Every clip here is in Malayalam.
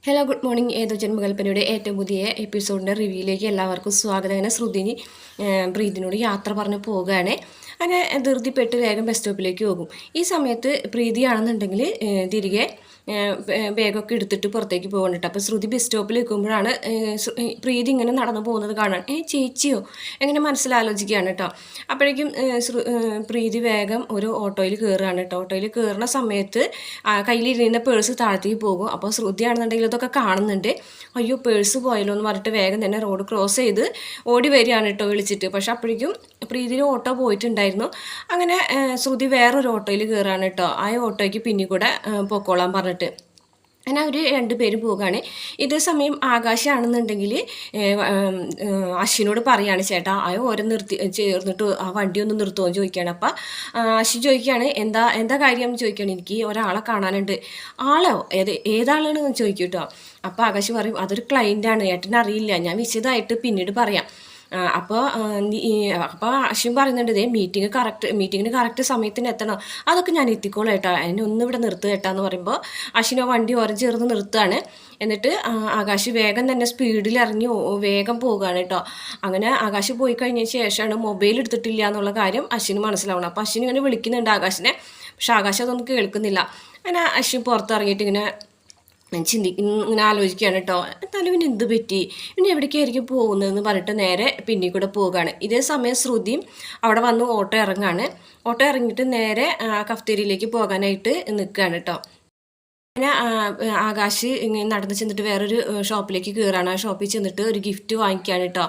Hello good morning. ഏതോ ജന്മകൽപ്പനയുടെ ഏറ്റവും പുതിയ എപ്പിസോഡിൻ്റെ റിവ്യൂയിലേക്ക് എല്ലാവർക്കും സ്വാഗതം. അങ്ങനെ ശ്രുതിനി പ്രീതിനോട് യാത്ര പറഞ്ഞ് പോവുകയാണ്. അങ്ങനെ ധൃതിപ്പെട്ട് വേഗം ബസ് സ്റ്റോപ്പിലേക്ക് പോകും. ഈ സമയത്ത് പ്രീതിയാണെന്നുണ്ടെങ്കിൽ തിരികെ ബാഗൊക്കെ എടുത്തിട്ട് പുറത്തേക്ക് പോകണ്ടിട്ട്. അപ്പോൾ ശ്രുതി ബസ് സ്റ്റോപ്പിൽ നിൽക്കുമ്പോഴാണ് പ്രീതി ഇങ്ങനെ നടന്നു പോകുന്നത് കാണാൻ. ചേച്ചിയോ എങ്ങനെ മനസ്സിലാലോചിക്കുകയാണ് കേട്ടോ. അപ്പോഴേക്കും പ്രീതി വേഗം ഒരു ഓട്ടോയിൽ കയറുകയാണ് കേട്ടോ. ഓട്ടോയിൽ കയറുന്ന സമയത്ത് കയ്യിലിരുന്ന പേഴ്സ് താഴത്തേക്ക് പോകും. അപ്പോൾ ശ്രുതിയാണെന്നുണ്ടെങ്കിൽ ഇതൊക്കെ കാണുന്നുണ്ട്. അയ്യോ പേഴ്സ് പോയല്ലോ എന്ന് പറഞ്ഞിട്ട് വേഗം തന്നെ റോഡ് ക്രോസ് ചെയ്ത് ഓടി വരികയാണ് കേട്ടോ വിളിച്ചിട്ട്. പക്ഷെ അപ്പോഴേക്കും പ്രീതിയിൽ ഓട്ടോ പോയിട്ടുണ്ടായിരുന്നു. അങ്ങനെ ശ്രുതി വേറൊരു ഓട്ടോയിൽ കയറുകയാണ് കേട്ടോ. ആ ഓട്ടോയ്ക്ക് പിന്നിൽ കൂടെ പൊക്കോളാൻ പറഞ്ഞിട്ട് അങ്ങനെ അവർ രണ്ടുപേരും പോവുകയാണ്. ഇതേ സമയം ആകാശമാണെന്നുണ്ടെങ്കിൽ അശ്വിനോട് പറയാണ്, ചേട്ടാ ഓരോ ചേർന്നിട്ട് ആ വണ്ടി ഒന്ന് നിർത്തുമോ എന്ന് ചോദിക്കുകയാണ്. അപ്പം അശ്വിൻ ചോദിക്കുകയാണ്, എന്താ കാര്യം എന്ന് ചോദിക്കുകയാണ്. എനിക്ക് ഒരാളെ കാണാനുണ്ട്. ആളോ ഏതാളാണ് ചോദിക്കും കേട്ടോ. അപ്പോൾ ആകാശ് പറയും, അതൊരു ക്ലയൻറ്റാണ്, ഏട്ടനറിയില്ല, ഞാൻ വിശദമായിട്ട് പിന്നീട് പറയാം. അപ്പോൾ അശ്വിൻ പറയുന്നുണ്ട്, മീറ്റിങ്ങിന് കറക്റ്റ് സമയത്തിന് എത്തണം, അതൊക്കെ ഞാൻ എത്തിക്കോളാം ഏട്ടാ, എന്നെ ഒന്നും ഇവിടെ നിർത്തുക ഏട്ടാന്ന് പറയുമ്പോൾ അശ്വിൻ ആ വണ്ടി ഓരം ചേർന്ന് നിർത്തുകയാണ്. എന്നിട്ട് ആകാശ് വേഗം തന്നെ സ്പീഡിൽ ഇറങ്ങി വേഗം പോകുകയാണ് കേട്ടോ. അങ്ങനെ ആകാശ് പോയി കഴിഞ്ഞ ശേഷമാണ് മൊബൈൽ എടുത്തിട്ടില്ല എന്നുള്ള കാര്യം അശ്വിന് മനസ്സിലാവണം. അപ്പോൾ അശ്വിൻ ഇങ്ങനെ വിളിക്കുന്നുണ്ട് ആകാശിനെ, പക്ഷെ ആകാശ് അതൊന്നും കേൾക്കുന്നില്ല. അങ്ങനെ അശ്വിൻ പുറത്തിറങ്ങിയിട്ട് ഇങ്ങനെ ഇങ്ങനെ ആലോചിക്കുകയാണ് കേട്ടോ. എന്നാലും ഇവന് എന്ത് പറ്റി, ഇനി എവിടേക്കായിരിക്കും പോകുന്നതെന്ന് പറഞ്ഞിട്ട് നേരെ പിന്നിൽ കൂടെ പോവുകയാണ്. ഇതേ സമയം ശ്രുതിയും അവിടെ വന്ന് ഓട്ടോ ഇറങ്ങാണ്. ഓട്ടോ ഇറങ്ങിയിട്ട് നേരെ കഫ്തേരിയിലേക്ക് പോകാനായിട്ട് നിൽക്കുകയാണ് കേട്ടോ. അങ്ങനെ ആകാശ് ഇങ്ങനെ നടന്ന് ചെന്നിട്ട് വേറൊരു ഷോപ്പിലേക്ക് കയറാണ്. ആ ഷോപ്പിൽ ചെന്നിട്ട് ഒരു ഗിഫ്റ്റ് വാങ്ങിക്കുകയാണ് കേട്ടോ.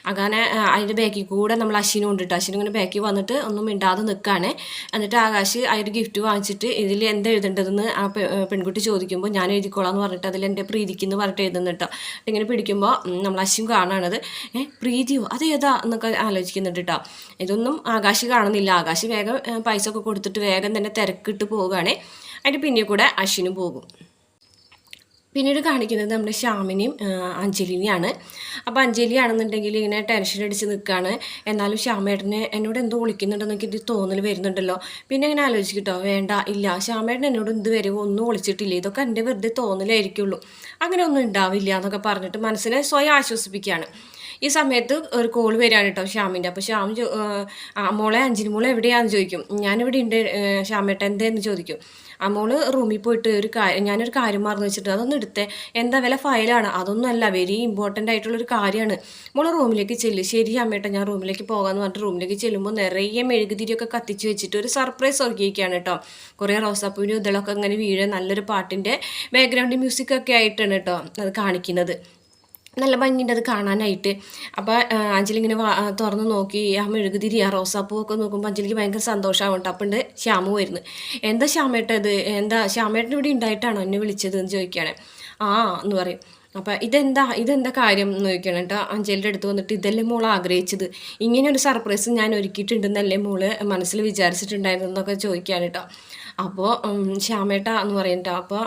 അങ്ങനെ അതിൻ്റെ ബാക്കിൽ കൂടെ നമ്മൾ അശ്വിനും ഉണ്ട് കേട്ടോ. അശ്വിനും ഇങ്ങനെ ബാക്കിൽ വന്നിട്ട് ഒന്നും മിണ്ടാതെ നിൽക്കുകയാണ്. എന്നിട്ട് ആകാശ് അതിൻ്റെ ഗിഫ്റ്റ് വാങ്ങിച്ചിട്ട് ഇതിൽ എന്താ എഴുതേണ്ടതെന്ന് ആ പെൺകുട്ടി ചോദിക്കുമ്പോൾ ഞാൻ എഴുതിക്കോളാം എന്ന് പറഞ്ഞിട്ട് അതിൽ എൻ്റെ പ്രീതിക്കെന്ന് പറഞ്ഞിട്ട് എഴുതുന്നു കേട്ടോ. ഇങ്ങനെ പിടിക്കുമ്പോൾ നമ്മൾ അശ്വിൻ കാണാണത്. പ്രീതിയോ അതേതാ എന്നൊക്കെ ആലോചിക്കുന്നുണ്ട് കേട്ടോ. ഇതൊന്നും ആകാശ് കാണുന്നില്ല. ആകാശ് വേഗം പൈസ ഒക്കെ കൊടുത്തിട്ട് വേഗം തന്നെ തിരക്കിട്ട് പോവുകയാണ്. അതിൻ്റെ പിന്നീട് കൂടെ അശ്വിനും പോകും. പിന്നീട് കാണിക്കുന്നത് നമ്മുടെ ശ്യാമിനെയും അഞ്ജലിനെയാണ്. അപ്പോൾ അഞ്ജലി ആണെന്നുണ്ടെങ്കിൽ ഇങ്ങനെ ടെൻഷൻ അടിച്ച് നിൽക്കുകയാണ്. എന്നാലും ശ്യാമേട്ടനെ എന്നോട് എന്തോ വിളിക്കുന്നുണ്ടെന്നൊക്കെ ഇത് തോന്നൽ വരുന്നുണ്ടല്ലോ. പിന്നെ ഇങ്ങനെ ആലോചിക്കട്ടോ, വേണ്ട ഇല്ല, ശ്യാമേട്ടൻ എന്നോട് എന്ത് വരുമോ ഒന്നും വിളിച്ചിട്ടില്ല, ഇതൊക്കെ എൻ്റെ വെറുതെ തോന്നലായിരിക്കുള്ളൂ, അങ്ങനെ ഒന്നും ഉണ്ടാവില്ല എന്നൊക്കെ പറഞ്ഞിട്ട് മനസ്സിനെ സ്വയം ആശ്വസിപ്പിക്കുകയാണ്. ഈ സമയത്ത് ഒരു കോൾ വരികയാണ് കേട്ടോ ശ്യാമിൻ്റെ. അപ്പോൾ ശ്യാം മോളെ അഞ്ജലി മോളെ എവിടെയാണെന്ന് ചോദിക്കും. ഞാനിവിടെ ഉണ്ട് ശ്യാമേട്ടൻ എന്തേന്ന് ചോദിക്കും. ആ മോള് റൂമിൽ പോയിട്ട് ഞാനൊരു കാര്യം മറന്നു വെച്ചിട്ട് അതൊന്നും എടുത്തേ, എന്താ വില ഫയലാണ്, അതൊന്നും അല്ല, വെരി ഇമ്പോർട്ടൻ്റ് ആയിട്ടുള്ളൊരു കാര്യമാണ്, മോള് റൂമിലേക്ക് ചെല്ല്. ശരി അമ്മേട്ട ഞാൻ റൂമിലേക്ക് പോകാമെന്ന് പറഞ്ഞിട്ട് റൂമിലേക്ക് ചെല്ലുമ്പോൾ നിറയെ മെഴുകുതിരിയൊക്കെ കത്തിച്ച് വെച്ചിട്ട് ഒരു സർപ്രൈസ് ഒരുക്കിയിരിക്കുകയാണ് കേട്ടോ. കുറേ റോസാപ്പൂവിൻ്റെ ഇതളൊക്കെ ഇങ്ങനെ വീഴ നല്ലൊരു പാട്ടിൻ്റെ ബാക്ക്ഗ്രൗണ്ട് മ്യൂസിക്കൊക്കെ ആയിട്ടാണ് കേട്ടോ അത് കാണിക്കുന്നത്. നല്ല ഭംഗിയുണ്ട് അത് കാണാനായിട്ട്. അപ്പോൾ അഞ്ജലി ഇങ്ങനെ തുറന്ന് നോക്കി ആ മെഴുകുതിരി ആ റോസാപ്പൂവൊക്കെ നോക്കുമ്പോൾ അഞ്ജലിക്ക് ഭയങ്കര സന്തോഷമാവും കേട്ടോ. അപ്പം ഉണ്ട് ശ്യാമു വരുന്നു. എന്താ ശ്യാമേട്ട ഇത്, എന്താ ശ്യാമേട്ടൻ ഇവിടെ ഉണ്ടായിട്ടാണോ എന്നെ വിളിച്ചത് എന്ന് ചോദിക്കുകയാണ്. എന്ന് പറയും. അപ്പോൾ ഇതെന്താ കാര്യം എന്ന് ചോദിക്കണം കേട്ടോ. അഞ്ജലിയുടെ അടുത്ത് വന്നിട്ട് ഇതല്ലേ മോൾ ആഗ്രഹിച്ചത്, ഇങ്ങനെ ഒരു സർപ്രൈസ് ഞാൻ ഒരുക്കിയിട്ടുണ്ടെന്നല്ലേ മോള് മനസ്സിൽ വിചാരിച്ചിട്ടുണ്ടായിരുന്നു എന്നൊക്കെ ചോദിക്കുകയാണ് കേട്ടോ. അപ്പോൾ ശ്യാമേട്ട എന്ന് പറയുന്നുണ്ട്. അപ്പോൾ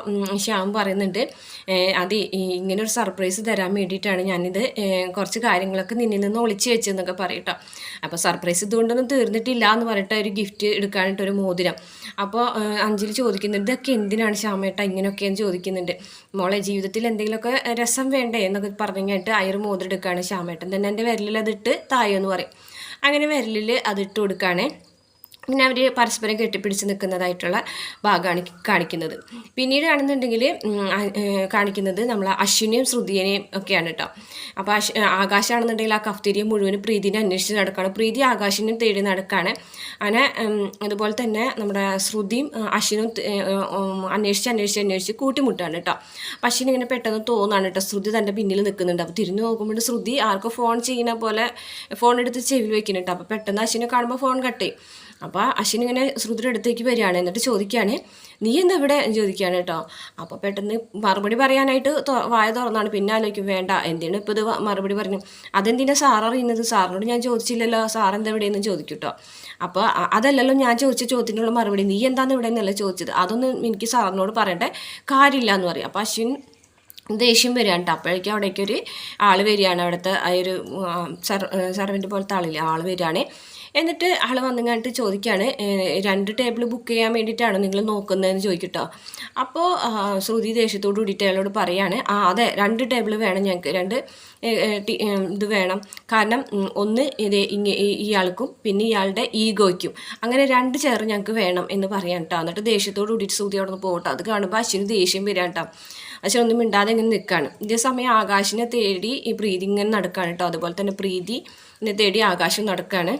ശ്യാം പറയുന്നുണ്ട്, അത് ഇങ്ങനെ ഒരു സർപ്രൈസ് തരാൻ വേണ്ടിയിട്ടാണ് ഞാനിത് കുറച്ച് കാര്യങ്ങളൊക്കെ നിന്നിൽ നിന്ന് ഒളിച്ചു വെച്ചതെന്നൊക്കെ പറയട്ടോ. അപ്പോൾ സർപ്രൈസ് ഇതുകൊണ്ടൊന്നും തീർന്നിട്ടില്ല എന്ന് പറഞ്ഞിട്ട് ഒരു ഗിഫ്റ്റ് എടുക്കാനായിട്ട് ഒരു മോതിരം. അപ്പോൾ അഞ്ജലി ചോദിക്കുന്നുണ്ട്, ഇതൊക്കെ എന്തിനാണ് ശ്യാമേട്ട ഇങ്ങനെയൊക്കെയെന്ന് ചോദിക്കുന്നുണ്ട്. മോളെ ജീവിതത്തിൽ എന്തെങ്കിലുമൊക്കെ രസം വേണ്ടേ എന്നൊക്കെ പറഞ്ഞിട്ട് ആ ഒരു മോതിരം എടുക്കുകയാണ്. ശ്യാമേട്ടൻ തന്നെ എൻ്റെ വിരലിൽ അതിട്ട് തായെന്ന് പറയും. അങ്ങനെ വിരലിൽ അതിട്ട് കൊടുക്കുകയാണ്. പിന്നെ അവർ പരസ്പരം കെട്ടിപ്പിടിച്ച് നിൽക്കുന്നതായിട്ടുള്ള ഭാഗമാണ് കാണിക്കുന്നത്. പിന്നീടാണെന്നുണ്ടെങ്കിൽ കാണിക്കുന്നത് നമ്മൾ അശ്വിനെയും ശ്രുതിയെയും ഒക്കെയാണ് കേട്ടോ. അപ്പോൾ ആകാശാണെന്നുണ്ടെങ്കിൽ ആ കഫ്തേരിയ മുഴുവനും പ്രീതിനെ അന്വേഷിച്ച് നടക്കുകയാണ്. പ്രീതി ആകാശിനെയും തേടി നടക്കുകയാണ്. അങ്ങനെ അതുപോലെ തന്നെ നമ്മുടെ ശ്രുതിയും അശ്വിനും അന്വേഷിച്ച് കൂട്ടിമുട്ടാണ് കേട്ടോ. അപ്പം അശ്വിന് ഇങ്ങനെ പെട്ടെന്ന് തോന്നാണ് കേട്ടോ ശ്രുതി തൻ്റെ പിന്നിൽ നിൽക്കുന്നുണ്ട്. അപ്പോൾ തിരിഞ്ഞു നോക്കുമ്പോൾ ശ്രുതി ആർക്കും ഫോൺ ചെയ്യുന്ന പോലെ ഫോൺ എടുത്ത് ചെവിയിൽ വെക്കുന്നുണ്ട്. അപ്പോൾ പെട്ടെന്ന് അശ്വിനെ കാണുമ്പോൾ ഫോൺ കട്ട് ചെയ്യും. അപ്പോൾ അശ്വിൻ ഇങ്ങനെ ശ്രുതിയുടെ അടുത്തേക്ക് വരികയാണ്. എന്നിട്ട് ചോദിക്കുകയാണ്, നീ എന്താ ഇവിടെ ചോദിക്കുകയാണ് കേട്ടോ. അപ്പോൾ പെട്ടെന്ന് മറുപടി പറയാനായിട്ട് വായ തുറന്നാണ്. പിന്നെ ആലോചിക്കും, വേണ്ട എന്തിനാണ് ഇപ്പോൾ ഇത് മറുപടി പറഞ്ഞു, അതെന്തിനാ സാർ അറിയുന്നത്, സാറിനോട് ഞാൻ ചോദിച്ചില്ലല്ലോ, സാർ എന്താ ഇവിടെയെന്ന് ചോദിക്കും കേട്ടോ. അപ്പോൾ അതല്ലല്ലോ ഞാൻ ചോദിച്ച ചോദ്യത്തിനുള്ള മറുപടി, നീ എന്താണെന്ന് ഇവിടെ നിന്നല്ല ചോദിച്ചത്, അതൊന്നും എനിക്ക് സാറിനോട് പറയേണ്ട കാര്യമില്ല എന്ന് പറയും. അപ്പോൾ അശ്വിൻ ദേഷ്യം വരികയാണ് കേട്ടോ. അപ്പോഴേക്കും അവിടേക്കൊരു ആൾ വരികയാണ്. അവിടുത്തെ ആ ഒരു സർവൻ്റ് പോലത്തെ ആളില്ലേ, ആൾ വരികയാണ്. എന്നിട്ട് ആൾ വന്നിങ്ങാണ്ട് ചോദിക്കുകയാണ് 2 ടേബിൾ ബുക്ക് ചെയ്യാൻ വേണ്ടിയിട്ടാണോ നിങ്ങൾ നോക്കുന്നതെന്ന് ചോദിക്കട്ടോ. അപ്പോൾ ശ്രുതി ദേഷ്യത്തോട് കൂടിയിട്ട് അയാളോട് പറയാണ് അതെ 2 ടേബിൾ വേണം ഞങ്ങൾക്ക്, 2 ഇത് വേണം. കാരണം ഒന്ന് ഇയാൾക്കും പിന്നെ ഇയാളുടെ ഈഗോയ്ക്കും, അങ്ങനെ 2 ചെയർ ഞങ്ങൾക്ക് വേണം എന്ന് പറയാം കേട്ടോ. എന്നിട്ട് ദേഷ്യത്തോട് കൂടിയിട്ട് ശ്രുതി അവിടെ നിന്ന് പോകട്ടോ. അത് കാണുമ്പോൾ അശ്വിന് ദേഷ്യം വരാം കേട്ടോ. അശ്വനൊന്നും മിണ്ടാതെ ഇങ്ങനെ നിൽക്കുകയാണ്. ഇതേ സമയം ആകാശിനെ തേടി ഈ പ്രീതി ഇങ്ങനെ നടക്കുകയാണ് കേട്ടോ. അതുപോലെ തന്നെ പ്രീതിനെ തേടി ആകാശം നടക്കുകയാണ്.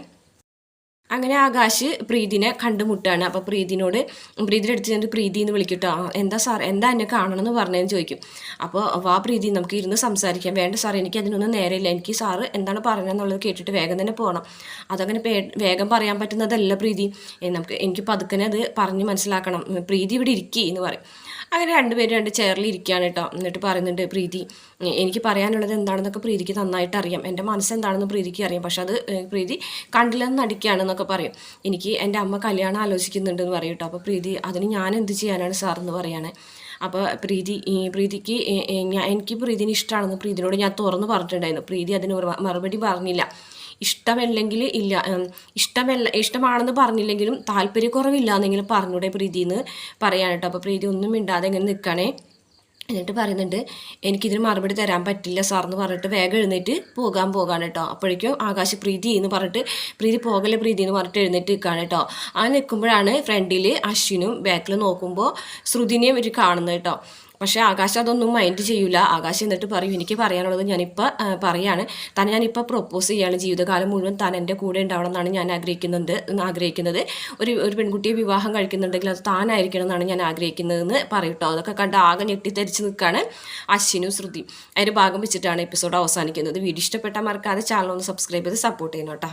അങ്ങനെ ആകാശ് പ്രീതിനെ കണ്ടുമുട്ടാണ്. അപ്പോൾ പ്രീതിയുടെ അടുത്ത് ചെന്നിട്ട് പ്രീതി എന്ന് വിളിക്കട്ടോ. എന്താ സാർ, എന്താ എന്നെ കാണണമെന്ന് പറഞ്ഞതെന്ന് ചോദിക്കും. അപ്പോൾ വാ പ്രീതി, നമുക്ക് ഇരുന്ന് സംസാരിക്കാം. വേണ്ട സാർ, എനിക്ക് അതിനൊന്നും നേരമില്ല, എനിക്ക് സാറ് എന്താണ് പറഞ്ഞതെന്നുള്ളത് കേട്ടിട്ട് വേഗം തന്നെ പോകണം. അതങ്ങനെ വേഗം പറയാൻ പറ്റുന്നതല്ല പ്രീതി, എനിക്ക് പതുക്കനെ അത് പറഞ്ഞ് മനസ്സിലാക്കണം. പ്രീതി ഇവിടെ ഇരിക്കുക എന്ന് പറയും. അങ്ങനെ 2 പേരും 2 ചെയറിൽ ഇരിക്കുകയാണ് കേട്ടോ. എന്നിട്ട് പറയുന്നുണ്ട് പ്രീതി, എനിക്ക് പറയാനുള്ളത് എന്താണെന്നൊക്കെ പ്രീതിക്ക് നന്നായിട്ട് അറിയാം, എൻ്റെ മനസ്സെന്താണെന്ന് പ്രീതിക്ക് അറിയാം. പക്ഷെ അത് പ്രീതി കണ്ടില്ലെന്ന് നടിക്കുകയാണെന്നൊക്കെ പറയും. എനിക്ക് എൻ്റെ അമ്മ കല്യാണം ആലോചിക്കുന്നുണ്ടെന്ന് പറയും കേട്ടോ. അപ്പോൾ പ്രീതി, അതിന് ഞാൻ എന്ത് ചെയ്യാനാണ് സാർ എന്ന് പറയാണ്. അപ്പോൾ പ്രീതിക്ക് എനിക്ക് പ്രീതിനെ ഇഷ്ടമാണെന്ന് പ്രീതിനോട് ഞാൻ തുറന്ന് പറഞ്ഞിട്ടുണ്ടായിരുന്നു. പ്രീതി അതിന് മറുപടി പറഞ്ഞില്ല. ഇഷ്ടമല്ലെങ്കിൽ ഇല്ല, ഇഷ്ടമാണെന്ന് പറഞ്ഞില്ലെങ്കിലും താല്പര്യക്കുറവില്ല എന്നെങ്കിലും പറഞ്ഞൂടെ പ്രീതി എന്ന് പറയാൻ കേട്ടോ. അപ്പോൾ പ്രീതി ഒന്നും മിണ്ടാതെ ഇങ്ങനെ നിൽക്കണേ. എന്നിട്ട് പറയുന്നുണ്ട് എനിക്കിതിന് മറുപടി തരാൻ പറ്റില്ല സാർ എന്ന് പറഞ്ഞിട്ട് വേഗം എഴുന്നേറ്റ് പോകാൻ കേട്ടോ. അപ്പോഴേക്കും ആകാശ് പ്രീതി എന്ന് പറഞ്ഞിട്ട് പ്രീതി പോകല്ലേ പ്രീതി എന്ന് പറഞ്ഞിട്ട് എഴുന്നേറ്റ് നിൽക്കുകയാണ് കേട്ടോ. ആ നിൽക്കുമ്പോഴാണ് ഫ്രണ്ടിൽ അശ്വിനും ബാക്കിൽ നോക്കുമ്പോൾ ശ്രുതിനെയും ഇവർ കാണുന്നത് കേട്ടോ. പക്ഷേ ആകാശ് അതൊന്നും മൈൻഡ് ചെയ്യൂല. ആകാശ് എന്നിട്ട് പറയും എനിക്ക് പറയാനുള്ളത് ഞാനിപ്പോൾ പറയാണ്, ഞാനിപ്പോൾ പ്രൊപ്പോസ് ചെയ്യാണ്, ജീവിതകാലം മുഴുവൻ താൻ എൻ്റെ കൂടെ ഉണ്ടാവണം എന്നാണ് ഞാൻ ആഗ്രഹിക്കുന്നത്. ഒരു പെൺകുട്ടിയെ വിവാഹം കഴിക്കുന്നുണ്ടെങ്കിൽ അത് താനായിരിക്കണം എന്നാണ് ഞാൻ ആഗ്രഹിക്കുന്നതെന്ന് പറയൂട്ടോ. അതൊക്കെ കണ്ട് ആകെ ഞെട്ടിത്തെരിച്ച് നിൽക്കുകയാണ് അശ്വിനും ശ്രുതി. അതിൻ്റെ ഭാഗം വെച്ചിട്ടാണ് എപ്പിസോഡ് അവസാനിക്കുന്നത്. വീഡിയോ ഇഷ്ടപ്പെട്ടാൽ മറക്കാതെ ചാനൽ ഒന്ന് സബ്സ്ക്രൈബ് ചെയ്ത് സപ്പോർട്ട് ചെയ്യണം കേട്ടോ.